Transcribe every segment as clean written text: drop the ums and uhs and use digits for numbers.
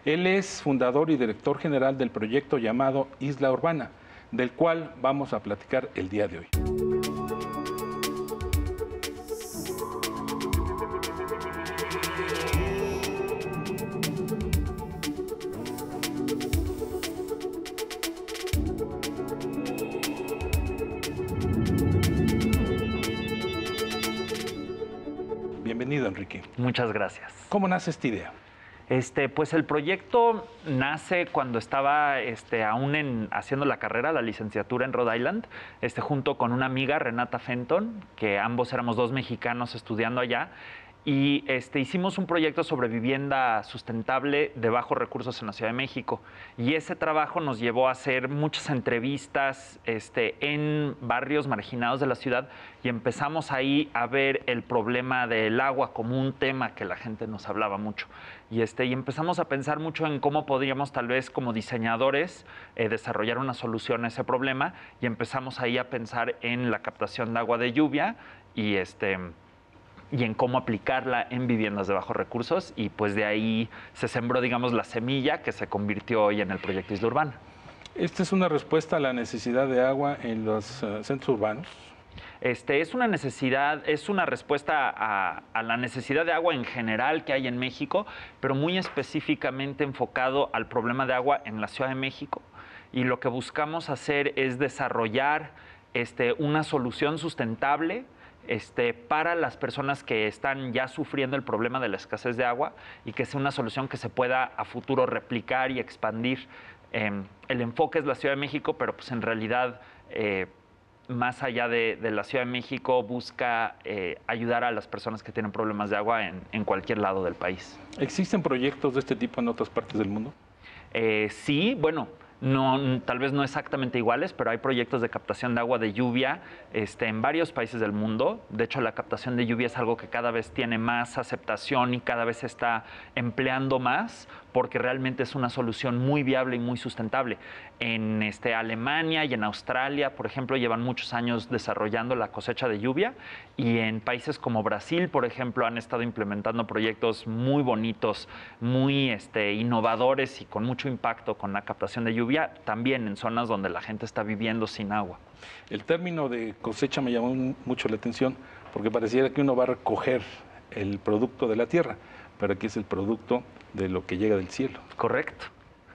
Él es fundador y director general del proyecto llamado Isla Urbana, del cual vamos a platicar el día de hoy. Bienvenido, Enrique. Muchas gracias. ¿Cómo nace esta idea? Pues el proyecto nace cuando estaba aún haciendo la carrera, la licenciatura en Rhode Island, junto con una amiga, Renata Fenton, que ambos éramos dos mexicanos estudiando allá. Y hicimos un proyecto sobre vivienda sustentable de bajos recursos en la Ciudad de México. Y ese trabajo nos llevó a hacer muchas entrevistas en barrios marginados de la ciudad y empezamos ahí a ver el problema del agua como un tema que la gente nos hablaba mucho. Y empezamos a pensar mucho en cómo podríamos tal vez como diseñadores desarrollar una solución a ese problema y empezamos ahí a pensar en la captación de agua de lluvia y en cómo aplicarla en viviendas de bajos recursos y pues de ahí se sembró, digamos, la semilla que se convirtió hoy en el proyecto Isla Urbana. ¿Esta es una respuesta a la necesidad de agua en los centros urbanos? Es una necesidad, es una respuesta a la necesidad de agua en general que hay en México, pero muy específicamente enfocado al problema de agua en la Ciudad de México. Y lo que buscamos hacer es desarrollar una solución sustentable para las personas que están ya sufriendo el problema de la escasez de agua y que sea una solución que se pueda a futuro replicar y expandir. El enfoque es la Ciudad de México, pero pues en realidad más allá de la Ciudad de México busca ayudar a las personas que tienen problemas de agua en cualquier lado del país. ¿Existen proyectos de este tipo en otras partes del mundo? Sí, bueno. No, tal vez no exactamente iguales, pero hay proyectos de captación de agua de lluvia en varios países del mundo. De hecho, la captación de lluvia es algo que cada vez tiene más aceptación y cada vez se está empleando más porque realmente es una solución muy viable y muy sustentable. En Alemania y en Australia, por ejemplo, llevan muchos años desarrollando la cosecha de lluvia y en países como Brasil, por ejemplo, han estado implementando proyectos muy bonitos, muy innovadores y con mucho impacto con la captación de lluvia, también en zonas donde la gente está viviendo sin agua. El término de cosecha me llamó mucho la atención porque pareciera que uno va a recoger el producto de la tierra, pero aquí es el producto de lo que llega del cielo. Correcto.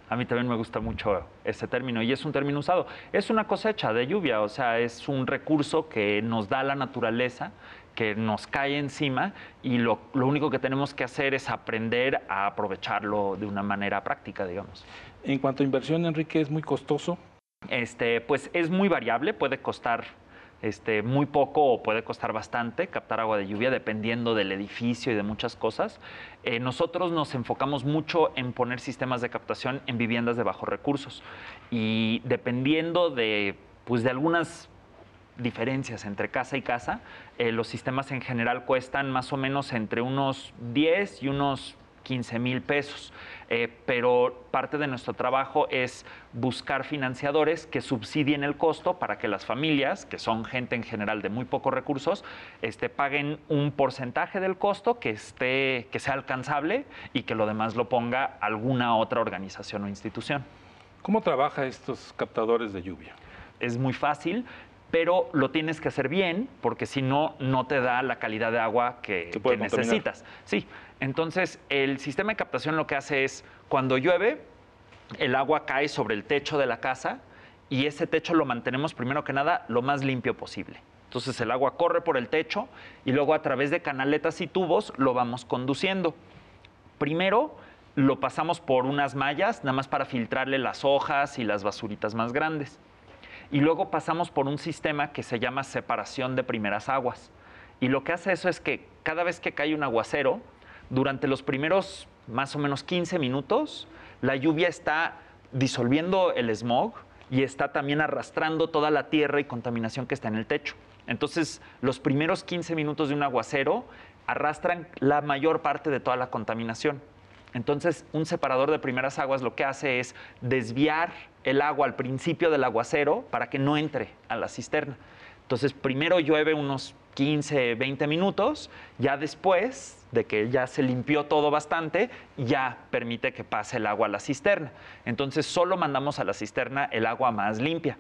A mí también me gusta mucho ese término y es un término usado. Es una cosecha de lluvia, o sea, es un recurso que nos da la naturaleza, que nos cae encima y lo único que tenemos que hacer es aprender a aprovecharlo de una manera práctica, digamos. En cuanto a inversión, Enrique, ¿es muy costoso? Pues es muy variable, puede costar muy poco o puede costar bastante captar agua de lluvia dependiendo del edificio y de muchas cosas. Nosotros nos enfocamos mucho en poner sistemas de captación en viviendas de bajos recursos y dependiendo de algunas diferencias entre casa y casa, los sistemas en general cuestan más o menos entre unos 10 y unos 15,000 pesos. Pero parte de nuestro trabajo es buscar financiadores que subsidien el costo para que las familias, que son gente en general de muy pocos recursos, paguen un porcentaje del costo que sea alcanzable y que lo demás lo ponga alguna otra organización o institución. ¿Cómo trabaja estos captadores de lluvia? Es muy fácil, pero lo tienes que hacer bien, porque si no, no te da la calidad de agua que necesitas. Sí, entonces el sistema de captación lo que hace es, cuando llueve, el agua cae sobre el techo de la casa y ese techo lo mantenemos primero que nada lo más limpio posible. Entonces el agua corre por el techo y luego a través de canaletas y tubos lo vamos conduciendo. Primero lo pasamos por unas mallas, nada más para filtrarle las hojas y las basuritas más grandes. Y luego pasamos por un sistema que se llama separación de primeras aguas. Y lo que hace eso es que cada vez que cae un aguacero, durante los primeros más o menos 15 minutos, la lluvia está disolviendo el smog y está también arrastrando toda la tierra y contaminación que está en el techo. Entonces, los primeros 15 minutos de un aguacero arrastran la mayor parte de toda la contaminación. Entonces, un separador de primeras aguas lo que hace es desviar el agua al principio del aguacero para que no entre a la cisterna. Entonces, primero llueve unos 15, 20 minutos. Ya después de que ya se limpió todo bastante, ya permite que pase el agua a la cisterna. Entonces solo mandamos a la cisterna el agua más limpia.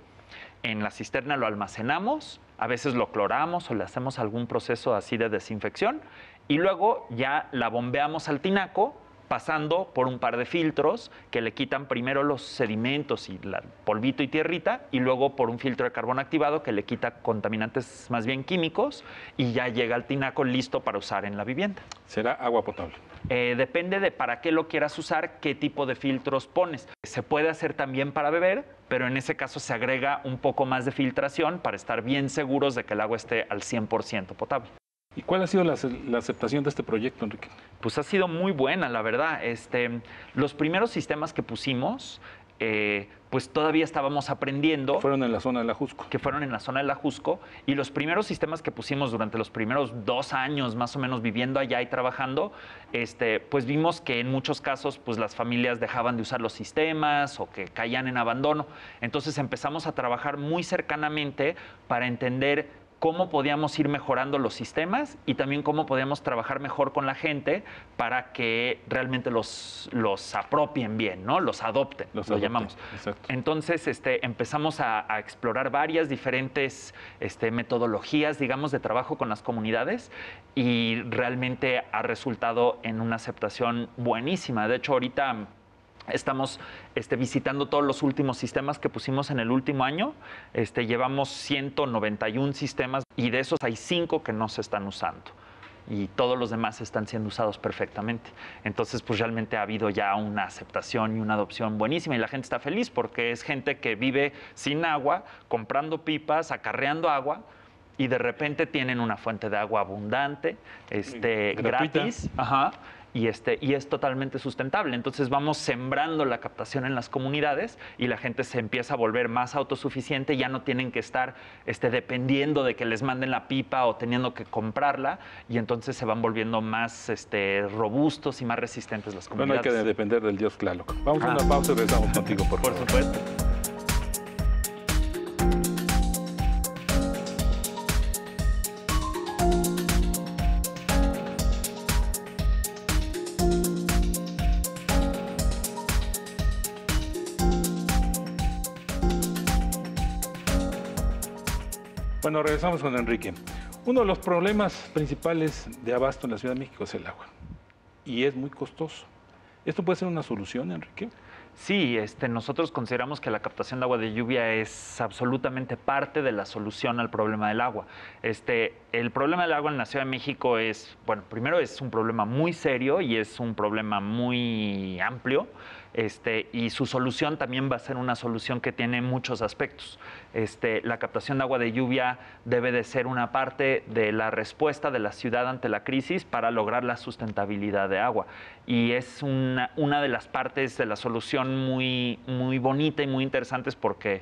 En la cisterna lo almacenamos, a veces lo cloramos o le hacemos algún proceso así de desinfección y luego ya la bombeamos al tinaco, pasando por un par de filtros que le quitan primero los sedimentos y el polvito y tierrita y luego por un filtro de carbón activado que le quita contaminantes más bien químicos y ya llega al tinaco listo para usar en la vivienda. ¿Será agua potable? Depende de para qué lo quieras usar, qué tipo de filtros pones. Se puede hacer también para beber, pero en ese caso se agrega un poco más de filtración para estar bien seguros de que el agua esté al 100% potable. ¿Y cuál ha sido la aceptación de este proyecto, Enrique? Pues ha sido muy buena, la verdad. Los primeros sistemas que pusimos, pues todavía estábamos aprendiendo. Fueron en la zona de la Jusco. Que fueron en la zona de la Jusco. Y los primeros sistemas que pusimos durante los primeros 2 años, más o menos, viviendo allá y trabajando, pues vimos que en muchos casos, pues las familias dejaban de usar los sistemas o que caían en abandono. Entonces empezamos a trabajar muy cercanamente para entender cómo podíamos ir mejorando los sistemas y también cómo podíamos trabajar mejor con la gente para que realmente los apropien bien, ¿no? Los adopten, lo llamamos. Exacto. Entonces empezamos a explorar varias diferentes metodologías, digamos, de trabajo con las comunidades y realmente ha resultado en una aceptación buenísima. De hecho, ahorita estamos visitando todos los últimos sistemas que pusimos en el último año. Llevamos 191 sistemas y de esos hay 5 que no se están usando. Y todos los demás están siendo usados perfectamente. Entonces, pues realmente ha habido ya una aceptación y una adopción buenísima y la gente está feliz porque es gente que vive sin agua, comprando pipas, acarreando agua y de repente tienen una fuente de agua abundante, gratis. Ajá. Y es totalmente sustentable. Entonces vamos sembrando la captación en las comunidades y la gente se empieza a volver más autosuficiente. Ya no tienen que estar dependiendo de que les manden la pipa o teniendo que comprarla. Y entonces se van volviendo más robustos y más resistentes las comunidades. Bueno, hay que depender del dios Tlaloc. Vamos a una pausa y regresamos contigo, por favor. Por supuesto. Bueno, regresamos con Enrique. Uno de los problemas principales de abasto en la Ciudad de México es el agua. Y es muy costoso. ¿Esto puede ser una solución, Enrique? Sí, nosotros consideramos que la captación de agua de lluvia es absolutamente parte de la solución al problema del agua. El problema del agua en la Ciudad de México es, bueno, primero es un problema muy serio y es un problema muy amplio. Y su solución también va a ser una solución que tiene muchos aspectos. La captación de agua de lluvia debe de ser una parte de la respuesta de la ciudad ante la crisis para lograr la sustentabilidad de agua. Y es una de las partes de la solución muy, muy bonita y muy interesantes porque,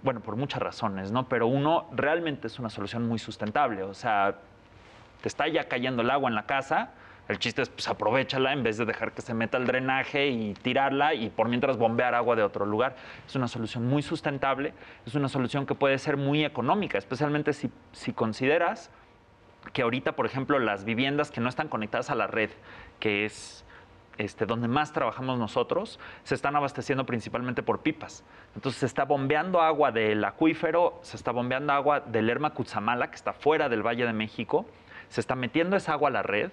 bueno, por muchas razones, ¿no? Pero uno, realmente es una solución muy sustentable. O sea, te está ya cayendo el agua en la casa. El chiste es, pues, aprovéchala en vez de dejar que se meta el drenaje y tirarla y por mientras bombear agua de otro lugar. Es una solución muy sustentable, es una solución que puede ser muy económica, especialmente si consideras que ahorita, por ejemplo, las viviendas que no están conectadas a la red, que es donde más trabajamos nosotros, se están abasteciendo principalmente por pipas. Entonces se está bombeando agua del acuífero, se está bombeando agua del Lerma Cutzamala, que está fuera del Valle de México, se está metiendo esa agua a la red,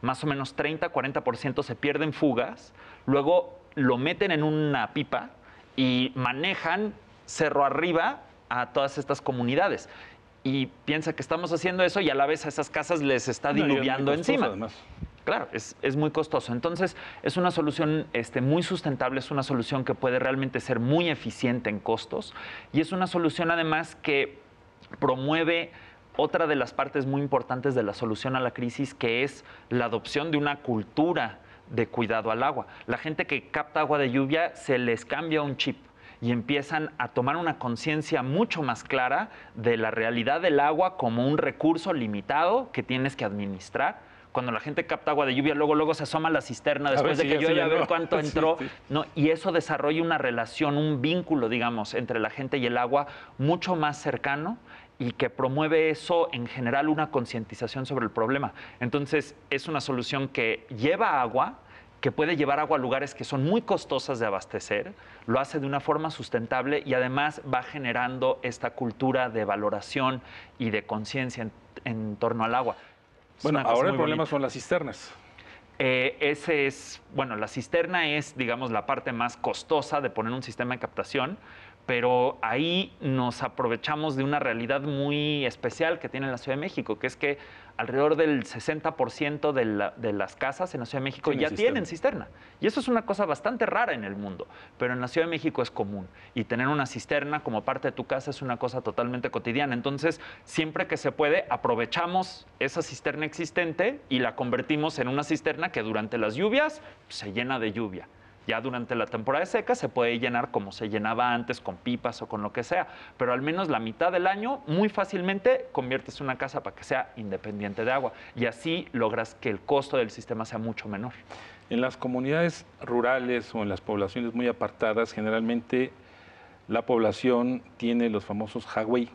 más o menos 30-40% se pierden fugas, luego lo meten en una pipa y manejan cerro arriba a todas estas comunidades. Y piensa que estamos haciendo eso y a la vez a esas casas les está diluviando encima. Además. Claro, es muy costoso. Entonces, es una solución muy sustentable, es una solución que puede realmente ser muy eficiente en costos y es una solución además que promueve otra de las partes muy importantes de la solución a la crisis, que es la adopción de una cultura de cuidado al agua. La gente que capta agua de lluvia se les cambia un chip y empiezan a tomar una conciencia mucho más clara de la realidad del agua como un recurso limitado que tienes que administrar. Cuando la gente capta agua de lluvia, luego se asoma a la cisterna después de que llueve a ver cuánto entró. Sí. ¿No? Y eso desarrolla una relación, un vínculo, digamos, entre la gente y el agua mucho más cercano y que promueve eso en general una concientización sobre el problema. Entonces, es una solución que lleva agua, que puede llevar agua a lugares que son muy costosas de abastecer, lo hace de una forma sustentable y además va generando esta cultura de valoración y de conciencia en torno al agua. Bueno, ahora el problema son las cisternas. La cisterna es, digamos, la parte más costosa de poner un sistema de captación, pero ahí nos aprovechamos de una realidad muy especial que tiene la Ciudad de México, que es que alrededor del 60% de las casas en la Ciudad de México ya tienen cisterna. Y eso es una cosa bastante rara en el mundo, pero en la Ciudad de México es común. Y tener una cisterna como parte de tu casa es una cosa totalmente cotidiana. Entonces, siempre que se puede, aprovechamos esa cisterna existente y la convertimos en una cisterna que durante las lluvias se llena de lluvia. Ya durante la temporada de seca se puede llenar como se llenaba antes, con pipas o con lo que sea, pero al menos la mitad del año muy fácilmente conviertes una casa para que sea independiente de agua y así logras que el costo del sistema sea mucho menor. En las comunidades rurales o en las poblaciones muy apartadas, generalmente la población tiene los famosos highway,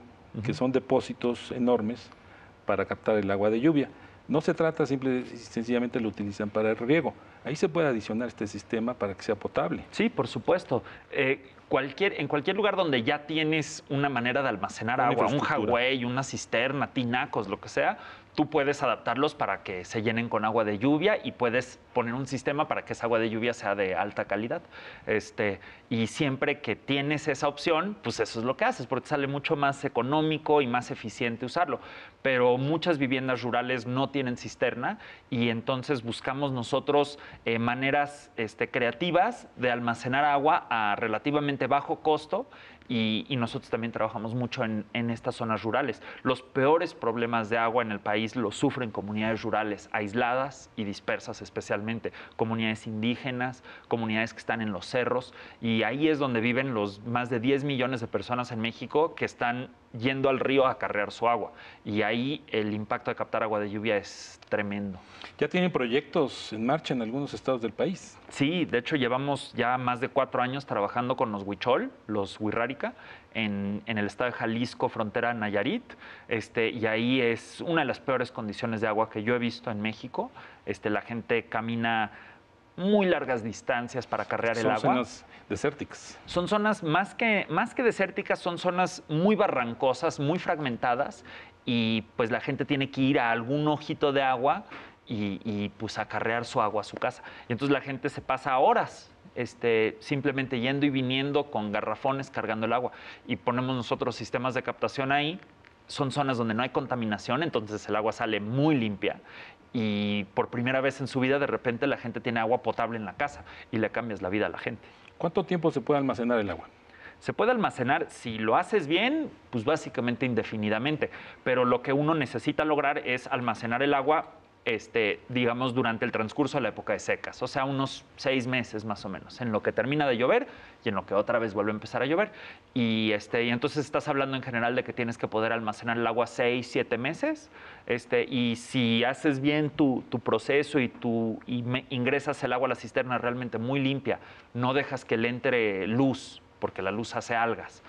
que son depósitos enormes para captar el agua de lluvia. No se trata simple y sencillamente lo utilizan para el riego. Ahí se puede adicionar este sistema para que sea potable. Sí, por supuesto. En cualquier lugar donde ya tienes una manera de almacenar agua, un jagüey, una cisterna, tinacos, lo que sea, tú puedes adaptarlos para que se llenen con agua de lluvia y puedes poner un sistema para que esa agua de lluvia sea de alta calidad. Y siempre que tienes esa opción, pues eso es lo que haces, porque sale mucho más económico y más eficiente usarlo. Pero muchas viviendas rurales no tienen cisterna y entonces buscamos nosotros maneras creativas de almacenar agua a relativamente bajo costo y nosotros también trabajamos mucho en estas zonas rurales. Los peores problemas de agua en el país los sufren comunidades rurales aisladas y dispersas especialmente, comunidades indígenas, comunidades que están en los cerros y ahí es donde viven los más de 10 millones de personas en México que están yendo al río a acarrear su agua y ahí el impacto de captar agua de lluvia es tremendo. ¿Ya tienen proyectos en marcha en algunos estados del país? Sí, de hecho llevamos ya más de 4 años trabajando con los huichol, los huirrárica, en el estado de Jalisco, frontera Nayarit, y ahí es una de las peores condiciones de agua que yo he visto en México. La gente camina muy largas distancias para acarrear el agua. Son zonas desérticas. Son zonas más que desérticas, son zonas muy barrancosas, muy fragmentadas y pues la gente tiene que ir a algún ojito de agua y pues acarrear su agua a su casa. Y entonces la gente se pasa horas simplemente yendo y viniendo con garrafones cargando el agua. Y ponemos nosotros sistemas de captación ahí. Son zonas donde no hay contaminación, entonces el agua sale muy limpia. Y por primera vez en su vida, de repente, la gente tiene agua potable en la casa y le cambias la vida a la gente. ¿Cuánto tiempo se puede almacenar el agua? Se puede almacenar, si lo haces bien, pues básicamente indefinidamente. Pero lo que uno necesita lograr es almacenar el agua digamos, durante el transcurso de la época de secas, o sea, unos 6 meses más o menos, en lo que termina de llover y en lo que otra vez vuelve a empezar a llover. Y entonces estás hablando en general de que tienes que poder almacenar el agua 6, 7 meses, y si haces bien tu proceso y ingresas el agua a la cisterna realmente muy limpia, no dejas que le entre luz, porque la luz hace algas,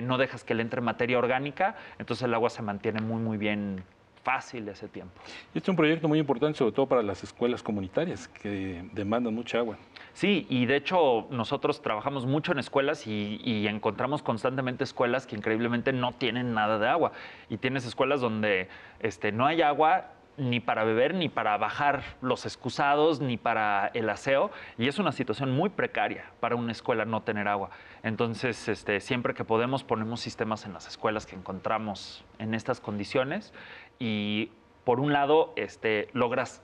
no dejas que le entre materia orgánica, entonces el agua se mantiene muy, muy bien fácil ese tiempo. Este es un proyecto muy importante, sobre todo para las escuelas comunitarias, que demandan mucha agua. Sí, y de hecho nosotros trabajamos mucho en escuelas y encontramos constantemente escuelas que increíblemente no tienen nada de agua. Y tienes escuelas donde no hay agua ni para beber, ni para bajar los excusados, ni para el aseo. Y es una situación muy precaria para una escuela no tener agua. Entonces, siempre que podemos, ponemos sistemas en las escuelas que encontramos en estas condiciones. Y por un lado, logras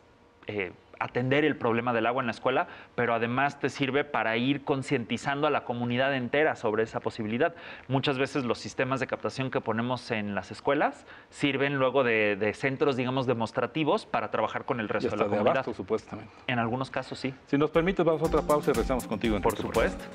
atender el problema del agua en la escuela, pero además te sirve para ir concientizando a la comunidad entera sobre esa posibilidad. Muchas veces los sistemas de captación que ponemos en las escuelas sirven luego de centros, digamos, demostrativos para trabajar con el resto de la comunidad. De abasto, supuestamente. En algunos casos, sí. Si nos permites, vamos a otra pausa y regresamos contigo. Por supuesto.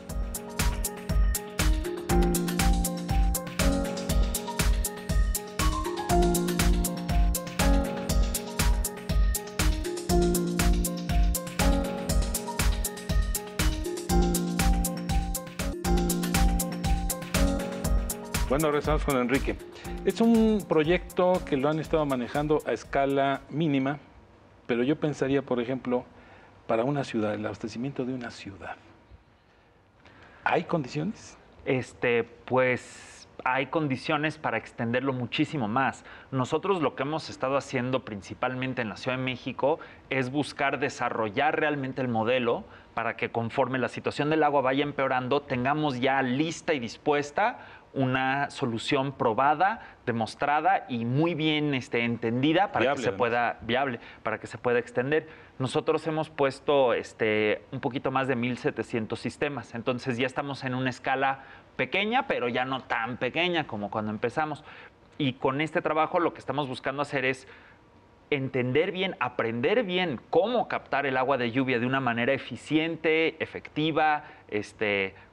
Bueno, regresamos con Enrique. Es un proyecto que lo han estado manejando a escala mínima, pero yo pensaría, por ejemplo, para una ciudad, el abastecimiento de una ciudad. ¿Hay condiciones? Pues hay condiciones para extenderlo muchísimo más. Nosotros lo que hemos estado haciendo principalmente en la Ciudad de México es buscar desarrollar realmente el modelo para que conforme la situación del agua vaya empeorando, tengamos ya lista y dispuesta una solución probada, demostrada y muy bien entendida para que se pueda para que se pueda extender. Nosotros hemos puesto un poquito más de 1,700 sistemas, entonces ya estamos en una escala pequeña, pero ya no tan pequeña como cuando empezamos. Y con este trabajo lo que estamos buscando hacer es entender bien, aprender bien cómo captar el agua de lluvia de una manera eficiente, efectiva,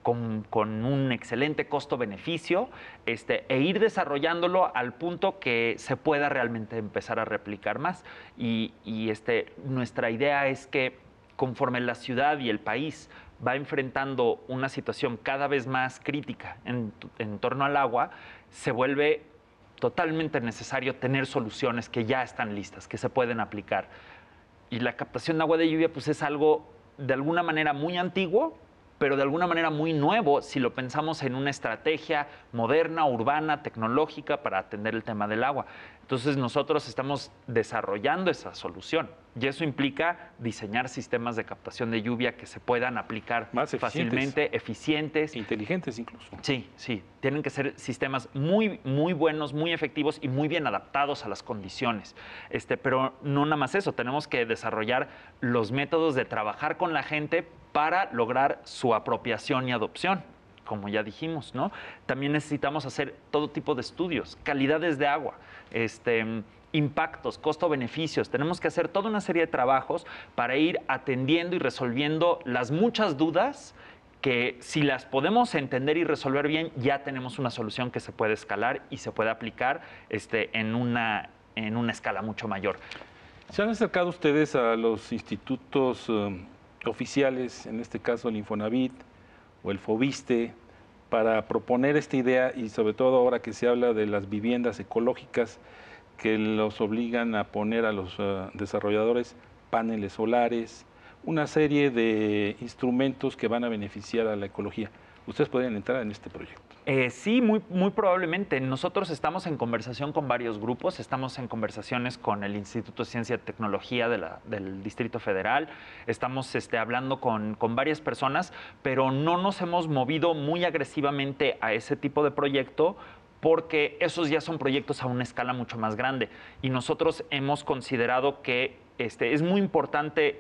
con un excelente costo-beneficio, e ir desarrollándolo al punto que se pueda realmente empezar a replicar más. Y nuestra idea es que conforme la ciudad y el país va enfrentando una situación cada vez más crítica en torno al agua, se vuelve totalmente necesario tener soluciones que ya están listas, que se pueden aplicar. Y la captación de agua de lluvia pues es algo de alguna manera muy antiguo, pero de alguna manera muy nuevo si lo pensamos en una estrategia moderna, urbana, tecnológica para atender el tema del agua. Entonces nosotros estamos desarrollando esa solución y eso implica diseñar sistemas de captación de lluvia que se puedan aplicar más fácilmente, eficientes. Inteligentes incluso. Sí, sí. Tienen que ser sistemas muy, muy buenos, muy efectivos y muy bien adaptados a las condiciones. Pero no nada más eso, tenemos que desarrollar los métodos de trabajar con la gente para lograr su apropiación y adopción, como ya dijimos, ¿no? También necesitamos hacer todo tipo de estudios, calidades de agua, impactos, costo-beneficios. Tenemos que hacer toda una serie de trabajos para ir atendiendo y resolviendo las muchas dudas que si las podemos entender y resolver bien, ya tenemos una solución que se puede escalar y se puede aplicar en una escala mucho mayor. ¿Se han acercado ustedes a los institutos oficiales, en este caso el Infonavit o el Fobiste, para proponer esta idea y sobre todo ahora que se habla de las viviendas ecológicas que los obligan a poner a los desarrolladores paneles solares, una serie de instrumentos que van a beneficiar a la ecología? ¿Ustedes podrían entrar en este proyecto? Sí, muy, muy probablemente. Nosotros estamos en conversación con varios grupos, estamos en conversaciones con el Instituto de Ciencia y Tecnología del Distrito Federal, estamos hablando con varias personas, pero no nos hemos movido muy agresivamente a ese tipo de proyecto porque esos ya son proyectos a una escala mucho más grande y nosotros hemos considerado que es muy importante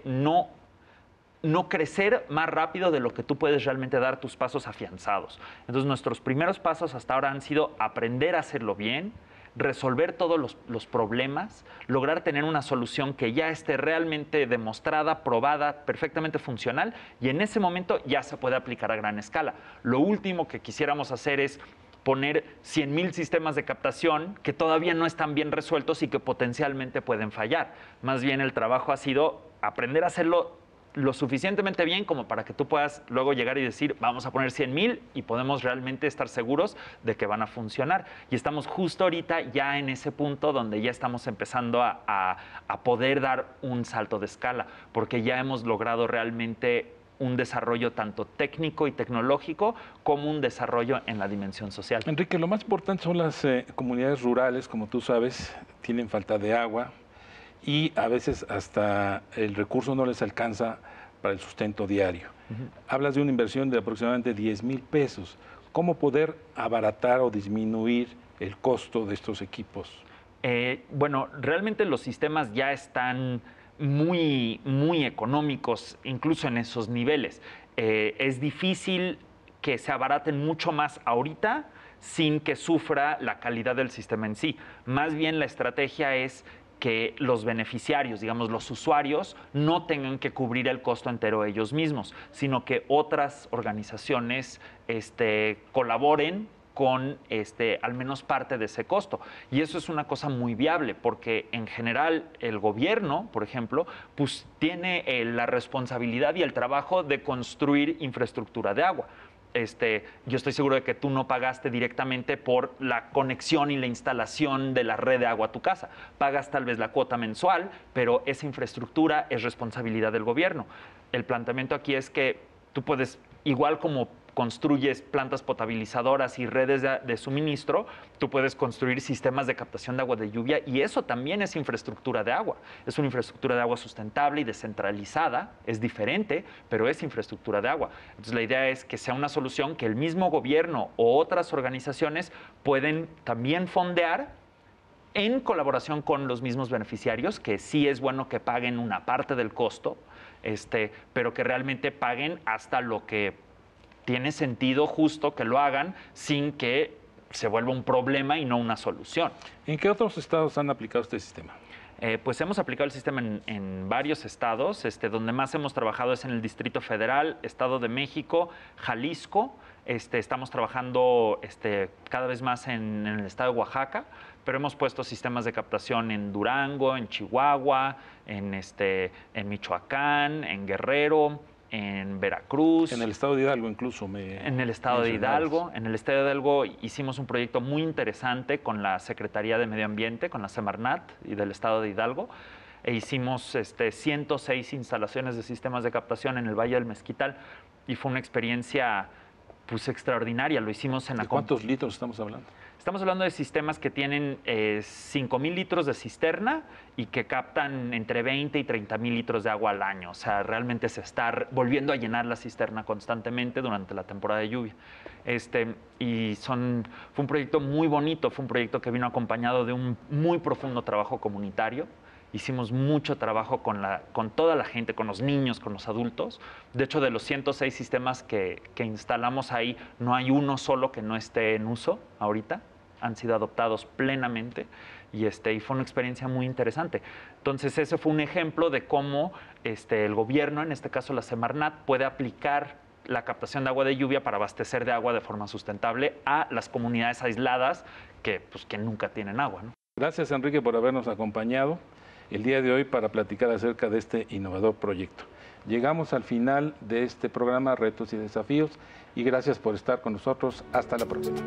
no crecer más rápido de lo que tú puedes realmente dar tus pasos afianzados. Entonces, nuestros primeros pasos hasta ahora han sido aprender a hacerlo bien, resolver todos los problemas, lograr tener una solución que ya esté realmente demostrada, probada, perfectamente funcional, y en ese momento ya se puede aplicar a gran escala. Lo último que quisiéramos hacer es poner 100,000 sistemas de captación que todavía no están bien resueltos y que potencialmente pueden fallar. Más bien el trabajo ha sido aprender a hacerlo lo suficientemente bien como para que tú puedas luego llegar y decir, vamos a poner 100,000 y podemos realmente estar seguros de que van a funcionar. Y estamos justo ahorita ya en ese punto donde ya estamos empezando a poder dar un salto de escala, porque ya hemos logrado realmente un desarrollo tanto técnico y tecnológico como un desarrollo en la dimensión social. Enrique, lo más importante son las comunidades rurales, como tú sabes, tienen falta de agua, y a veces hasta el recurso no les alcanza para el sustento diario. Hablas de una inversión de aproximadamente 10,000 pesos. ¿Cómo poder abaratar o disminuir el costo de estos equipos? Bueno, realmente los sistemas ya están muy, muy económicos, incluso en esos niveles. Es difícil que se abaraten mucho más ahorita sin que sufra la calidad del sistema en sí. Más bien la estrategia es que los beneficiarios, digamos los usuarios, no tengan que cubrir el costo entero ellos mismos, sino que otras organizaciones colaboren con al menos parte de ese costo. Y eso es una cosa muy viable, porque en general el gobierno, por ejemplo, pues tiene la responsabilidad y el trabajo de construir infraestructura de agua. yo estoy seguro de que tú no pagaste directamente por la conexión y la instalación de la red de agua a tu casa. Pagas tal vez la cuota mensual, pero esa infraestructura es responsabilidad del gobierno. El planteamiento aquí es que tú puedes, igual como construyes plantas potabilizadoras y redes de suministro, tú puedes construir sistemas de captación de agua de lluvia y eso también es infraestructura de agua. Es una infraestructura de agua sustentable y descentralizada, es diferente, pero es infraestructura de agua. Entonces la idea es que sea una solución que el mismo gobierno o otras organizaciones pueden también fondear en colaboración con los mismos beneficiarios, que sí es bueno que paguen una parte del costo, pero que realmente paguen hasta lo que tiene sentido justo que lo hagan sin que se vuelva un problema y no una solución. ¿En qué otros estados han aplicado este sistema? Pues hemos aplicado el sistema en varios estados. Donde más hemos trabajado es en el Distrito Federal, Estado de México, Jalisco. Estamos trabajando cada vez más en el estado de Oaxaca, pero hemos puesto sistemas de captación en Durango, en Chihuahua, en Michoacán, en Guerrero, en Veracruz. En el estado de Hidalgo incluso. En el estado de Hidalgo. En el estado de Hidalgo hicimos un proyecto muy interesante con la Secretaría de Medio Ambiente, con la Semarnat y del estado de Hidalgo. E hicimos 106 instalaciones de sistemas de captación en el Valle del Mezquital y fue una experiencia pues extraordinaria. Lo hicimos en ¿De cuántos litros estamos hablando? Estamos hablando de sistemas que tienen 5,000 litros de cisterna y que captan entre 20 y 30,000 litros de agua al año. O sea, realmente se está volviendo a llenar la cisterna constantemente durante la temporada de lluvia. Fue un proyecto muy bonito, fue un proyecto que vino acompañado de un muy profundo trabajo comunitario. Hicimos mucho trabajo con toda la gente, con los niños, con los adultos. De hecho, de los 106 sistemas que instalamos ahí, no hay uno solo que no esté en uso ahorita. Han sido adoptados plenamente y fue una experiencia muy interesante. Entonces, ese fue un ejemplo de cómo el gobierno, en este caso la Semarnat, puede aplicar la captación de agua de lluvia para abastecer de agua de forma sustentable a las comunidades aisladas que nunca tienen agua, ¿no? Gracias, Enrique, por habernos acompañado el día de hoy para platicar acerca de este innovador proyecto. Llegamos al final de este programa Retos y Desafíos y gracias por estar con nosotros. Hasta la próxima.